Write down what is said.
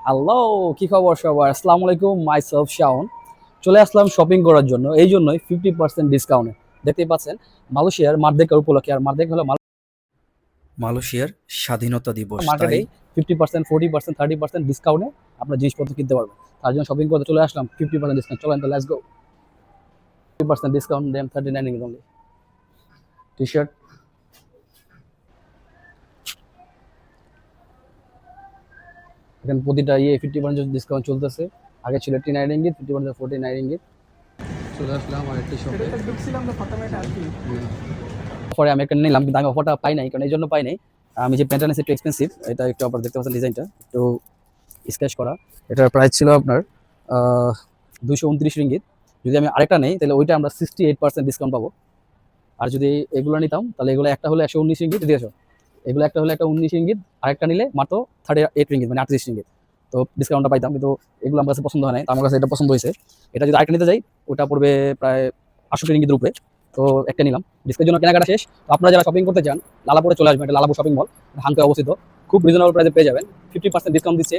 Hello, কি খবর সবার? আসসালামু আলাইকুম, মাইসেলফ শাওন। চলে আসলাম শপিং করার জন্য, এই জন্যই 50% ডিসকাউন্টে। দেখতেই পাচ্ছেন মালয়েশিয়ার মার্দেকা উপলক্ষে, আর মার্দেকা হলো মালয়েশিয়ার স্বাধীনতা দিবস, তাই মার্কেটেই 50%, 40%, 30% ডিসকাউন্টে আপনার জিনিসপত্র কিনতে পারবেন। তার জন্য শপিং করতে চলে আসলাম 50% ডিসকাউন্ট। চলেন তো, let's go. 50% discount, then 39 ringgit only. T shirt, এখানে প্রতিটা 50% ডিসকাউন্ট চলতেছে। আগে ছিল 39 রিঙ্গিত, 50% 49 রিঙ্গিত। চলে আসলাম আরেকটি শপে। পরে আমি একটা নিলাম, কিন্তু আমি অফারটা পাই নাই। কারণ এই জন্য পাই নাই, আমি যে প্যান্টটা নিয়েছি একটু এক্সপেন্সিভ। এটা একটু আপনার দেখতে পাচ্ছেন, ডিজাইনটা একটু স্কেচ করা। এটার প্রাইস ছিল আপনার 229 রিঙ্গিত। যদি আমি আরেকটা নেই তাহলে ওইটা আমরা 68% ডিসকাউন্ট পাবো। আর যদি এগুলো নিতাম তাহলে এগুলো একটা হলে 119 রিঙ্গিত দিয়েছো, এগুলো একটা হলে একটা 19 রিঙ্গিত, আরেকটা নিলে মাত্র 38 রিঙ্গিত, মানে 38 রিঙ্গিত। তো ডিসকাউন্টটা পাইতাম, কিন্তু এগুলো আমার কাছে পছন্দ হয় নাই। তো আমার কাছে এটা পছন্দ হয়েছে। এটা যদি আরেকটা নিতে যাই, ওটা পড়বে প্রায় 68 রিঙ্গিতের উপরে। তো একটা নিলাম, ডিসকাউন্টের জন্য কেনাকাটা শেষ। তো আপনারা যারা শপিং করতে চান, লালাপুরে চলে আসবেন। এটা লালাপুর শপিং মল, হাঙ্কে অবস্থিত। খুব রিজনেবল প্রাইসে পেয়ে যাবেন। 50% ডিসকাউন্ট দিচ্ছে।